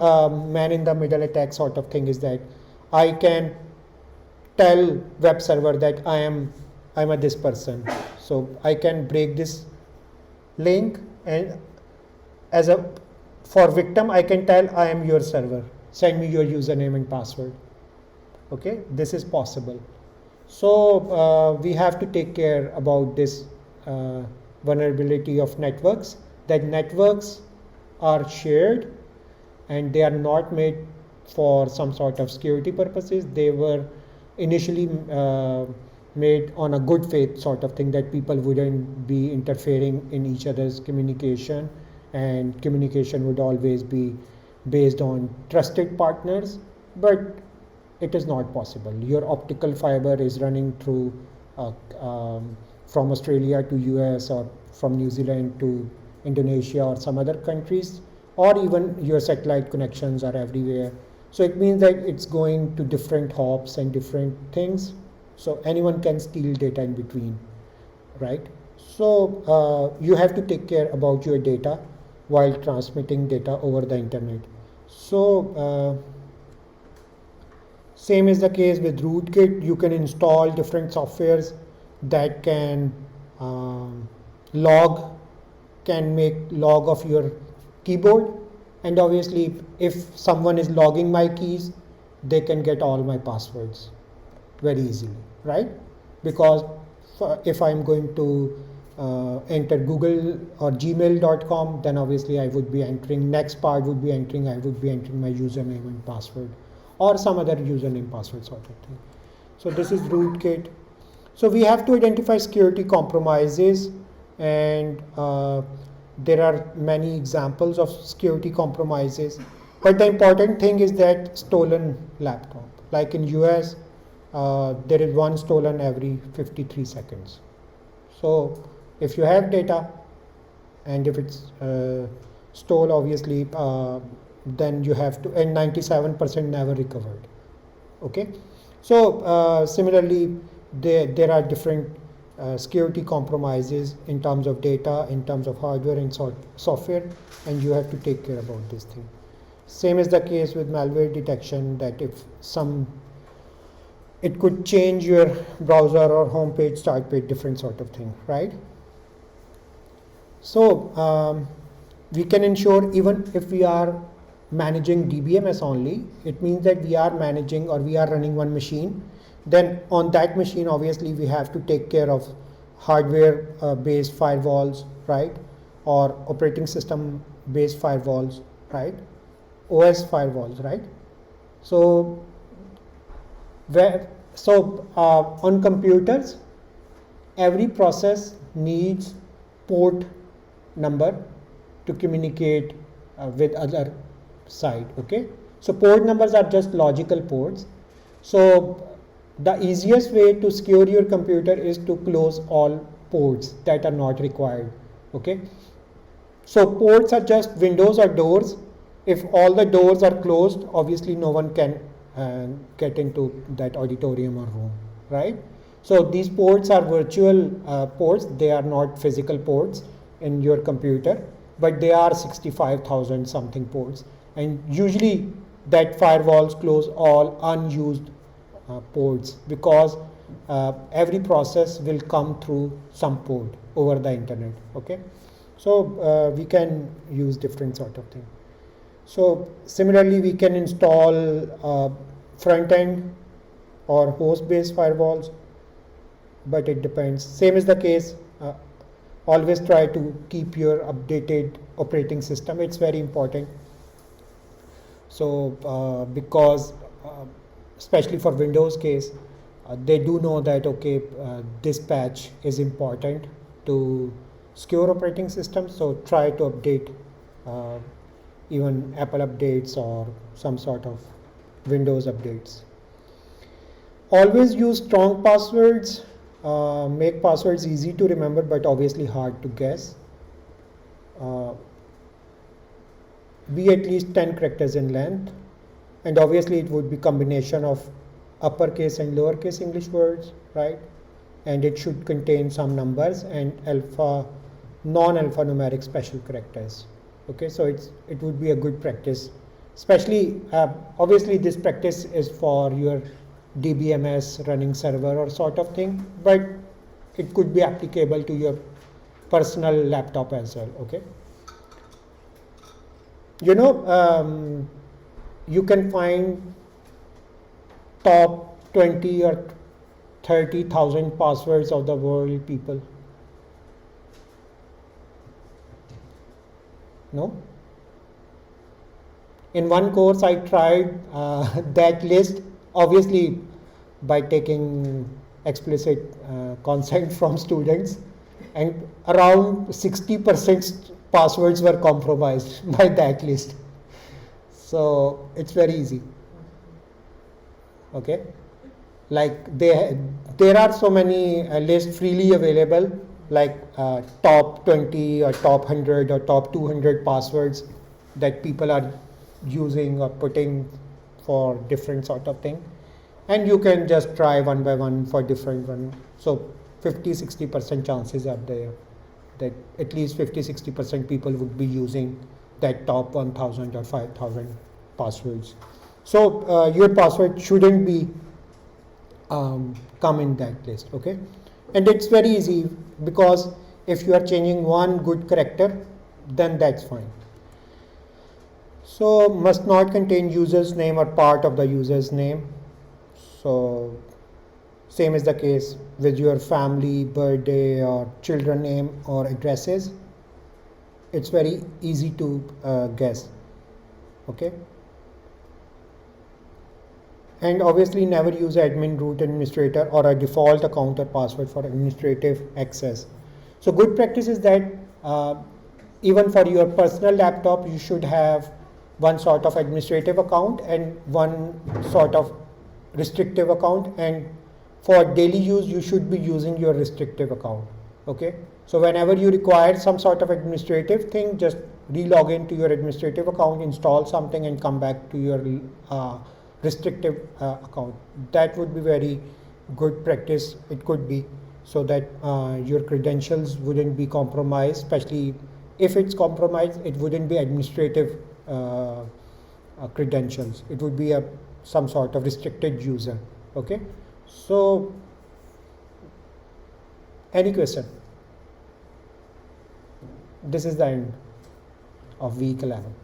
man in the middle attack sort of thing is that I can tell web server that I'm a this person. So I can break this link, and as a for victim I can tell I am your server, send me your username and password. Okay, this is possible. So we have to take care about this vulnerability of networks, that networks are shared and they are not made for some sort of security purposes. They were initially made on a good faith sort of thing, that people wouldn't be interfering in each other's communication, and communication would always be based on trusted partners. But it is not possible. Your optical fiber is running through from Australia to US, or from New Zealand to Indonesia or some other countries, or even your satellite connections are everywhere. So it means that it's going to different hops and different things. So anyone can steal data in between, right? So you have to take care about your data while transmitting data over the internet. So same is the case with rootkit. You can install different softwares that can make log of your keyboard, and obviously if someone is logging my keys, they can get all my passwords very easily, right? Because if I'm going to enter Google or gmail.com, then obviously I would be entering, next part would be entering, I would be entering my username and password, or some other username password sort of thing. So this is rootkit. So we have to identify security compromises, and there are many examples of security compromises. But the important thing is that stolen laptop. Like in US, there is one stolen every 53 seconds. So if you have data, and if it's stole, obviously, then you have to, and 97% never recovered. Okay. So similarly, there are different security compromises in terms of data, in terms of hardware and software, and you have to take care about this thing. Same is the case with malware detection, that if it could change your browser or home page, start page, different sort of thing, right? So we can ensure, even if we are managing DBMS only, it means that we are managing, or we are running one machine. Then on that machine, obviously, we have to take care of hardware based firewalls, right? Or operating system based firewalls, right? OS firewalls, right? So on computers, every process needs port number to communicate with other side. Okay, so port numbers are just logical ports. So the easiest way to secure your computer is to close all ports that are not required. Okay, so ports are just windows or doors. If all the doors are closed, obviously no one can get into that auditorium or room, right? So these ports are virtual ports. They are not physical ports in your computer, but they are 65,000 something ports, and usually that firewalls close all unused ports, because every process will come through some port over the internet. Okay, so we can use different sort of thing. So similarly, we can install front end or host based firewalls, but it depends. Same is the case. Always try to keep your updated operating system. It's very important. So because especially for Windows case, they do know that, okay, this patch is important to secure operating system. So try to update even Apple updates or some sort of Windows updates. Always use strong passwords. Make passwords easy to remember, but obviously hard to guess. Be at least 10 characters in length, and obviously it would be combination of uppercase and lowercase English words, right? And it should contain some numbers and non-alphanumeric special characters. Okay, so it would be a good practice, especially obviously this practice is for your DBMS running server or sort of thing, but it could be applicable to your personal laptop as well. Okay, you know, you can find top 20 or 30,000 passwords of the world, people. No? In one course, I tried that list, obviously by taking explicit consent from students, and around 60% passwords were compromised by that list. So it's very easy. Okay, like there are so many lists freely available, like top 20 or top 100 or top 200 passwords that people are using or putting for different sort of thing, and you can just try one by one for different one. So 50-60% chances are there that at least 50-60% people would be using that top 1000 or 5000 passwords. So your password shouldn't be come in that list. Okay, and it's very easy, because if you are changing one good character, then that's fine. So must not contain user's name or part of the user's name. So same is the case with your family, birthday or children name or addresses. It's very easy to guess. Okay, and obviously never use admin, root administrator or a default account or password for administrative access. So good practice is that even for your personal laptop, you should have one sort of administrative account and one sort of restrictive account, and for daily use you should be using your restrictive account. Okay, so whenever you require some sort of administrative thing, just re-log into your administrative account, install something and come back to your restrictive account. That would be very good practice. It could be, so that your credentials wouldn't be compromised, especially if it's compromised, it wouldn't be administrative credentials, it would be some sort of restricted user. Okay, so any question? This is the end of week 11.